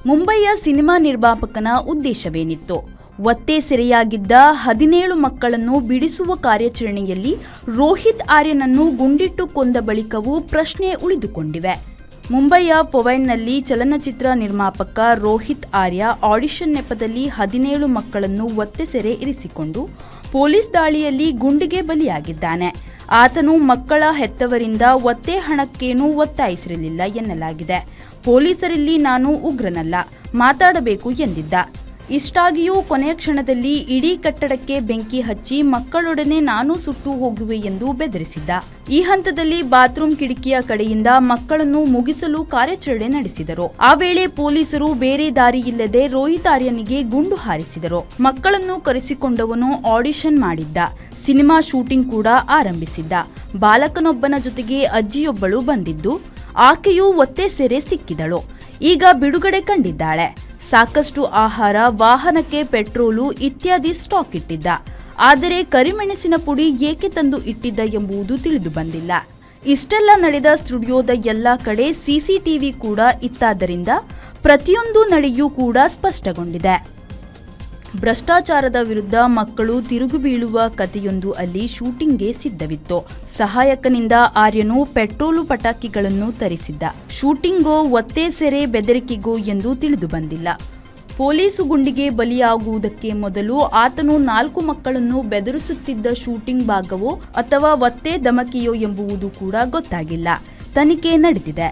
ಮುಂಬಯಿಯ cinema ನಿರ್ಮಾಪಕನ ಉದ್ದೇಶವೇನಿತ್ತು? ಒತ್ತೆ ಸೆರೆಯಾಗಿದ್ದ 17 ಮಕ್ಕಳನ್ನು ಬಿಡಿಸುವ ಕಾರ್ಯಾಚರಣೆಯಲ್ಲಿ ರೋಹಿತ್ ಆರ್ಯನನ್ನು ಗುಂಡಿಟ್ಟು ಕೊಂದ ಬಳಿಕವೂ ಪ್ರಶ್ನೆ ಉಳಿದುಕೊಂಡಿವೆ. ಮುಂಬಯಿಯ ಪೊವೈನ್ನಲ್ಲಿ ಚಲನಚಿತ್ರ ನಿರ್ಮಾಪಕ ರೋಹಿತ್ ಆರ್ಯ ಆಡಿಷನ್ ನೆಪದಲ್ಲಿ 17 ಮಕ್ಕಳನ್ನು ಒತ್ತೆ ಸೆರೆ ಇರಿಸಿಕೊಂಡು ಪೊಲೀಸ್ ದಾಳಿಯಲ್ಲಿ ಗುಂಡಿಗೆ ಬಲಿಯಾಗಿದ್ದಾನೆ. ಆತನು ಮಕ್ಕಳ ಹೆತ್ತವರಿಂದ ಒತ್ತೆ ಹಣಕ್ಕೇನೂ ಒತ್ತಾಯಿಸಿರಲಿಲ್ಲ ಎನ್ನಲಾಗಿದೆ. ಪೊಲೀಸರಲ್ಲಿ ನಾನು ಉಗ್ರನಲ್ಲ, ಮಾತಾಡಬೇಕು ಎಂದಿದ್ದ. ಇಷ್ಟಾಗಿಯೂ ಕೊನೆಯ ಕ್ಷಣದಲ್ಲಿ ಇಡೀ ಕಟ್ಟಡಕ್ಕೆ ಬೆಂಕಿ ಹಚ್ಚಿ ಮಕ್ಕಳೊಡನೆ ನಾನು ಸುಟ್ಟು ಹೋಗುವೆ ಎಂದು ಬೆದರಿಸಿದ್ದ. ಈ ಹಂತದಲ್ಲಿ ಬಾತ್ರೂಮ್ ಕಿಟಕಿಯ ಕಡೆಯಿಂದ ಮಕ್ಕಳನ್ನು ಮುಗಿಸಲು ಕಾರ್ಯಾಚರಣೆ ನಡೆಸಿದರು. ಆ ವೇಳೆ ಪೊಲೀಸರು ಬೇರೆ ದಾರಿ ಇಲ್ಲದೆ ರೋಹಿತ್ ಆರ್ಯನಿಗೆ ಗುಂಡು ಹಾರಿಸಿದರು. ಮಕ್ಕಳನ್ನು ಕರೆಸಿಕೊಂಡವನು ಆಡಿಷನ್ ಮಾಡಿದ್ದ. ಸಿನಿಮಾ ಶೂಟಿಂಗ್ ಕೂಡ ಆರಂಭಿಸಿದ್ದ. ಬಾಲಕನೊಬ್ಬನ ಜೊತೆಗೆ ಅಜ್ಜಿಯೊಬ್ಬಳು ಬಂದಿದ್ದು, ಆಕೆಯೂ ಒತ್ತೆ ಸೆರೆ ಸಿಕ್ಕಿದಳು. ಈಗ ಬಿಡುಗಡೆ ಕಂಡಿದ್ದಾಳೆ. ಸಾಕಷ್ಟು ಆಹಾರ, ವಾಹನಕ್ಕೆ ಪೆಟ್ರೋಲು ಇತ್ಯಾದಿ ಸ್ಟಾಕ್ ಇಟ್ಟಿದ್ದ. ಆದರೆ ಕರಿಮೆಣಸಿನ ಪುಡಿ ಏಕೆ ತಂದು ಇಟ್ಟಿದ್ದ ಎಂಬುದು ತಿಳಿದು ಬಂದಿಲ್ಲ. ಇಷ್ಟೆಲ್ಲ ನಡೆದ ಸ್ಟುಡಿಯೋದ ಎಲ್ಲ ಕಡೆ ಸಿಸಿಟಿವಿ ಕೂಡ ಇತ್ತಾದ್ದರಿಂದ ಪ್ರತಿಯೊಂದು ನಡೆಯೂ ಕೂಡ ಸ್ಪಷ್ಟಗೊಂಡಿದೆ. ಭ್ರಷ್ಟಾಚಾರದ ವಿರುದ್ಧ ಮಕ್ಕಳು ತಿರುಗು ಬೀಳುವ ಕಥೆಯೊಂದು ಅಲ್ಲಿ ಶೂಟಿಂಗ್ಗೆ ಸಿದ್ಧವಿತ್ತು. ಸಹಾಯಕನಿಂದ ಆರ್ಯನು ಪೆಟ್ರೋಲು ಪಟಾಕಿಗಳನ್ನು ತರಿಸಿದ್ದ. ಶೂಟಿಂಗೋ ಒತ್ತೆ ಸೆರೆ ಬೆದರಿಕೆಗೋ ಎಂದು ತಿಳಿದು ಬಂದಿಲ್ಲ. ಪೊಲೀಸು ಗುಂಡಿಗೆ ಬಲಿಯಾಗುವುದಕ್ಕೆ ಮೊದಲು ಆತನು 4 ಮಕ್ಕಳನ್ನು ಬೆದರಿಸುತ್ತಿದ್ದ ಶೂಟಿಂಗ್ ಭಾಗವೋ ಅಥವಾ ಒತ್ತೆ ಧಮಕಿಯೋ ಎಂಬುವುದು ಕೂಡ ಗೊತ್ತಾಗಿಲ್ಲ. ತನಿಖೆ ನಡೆದಿದೆ.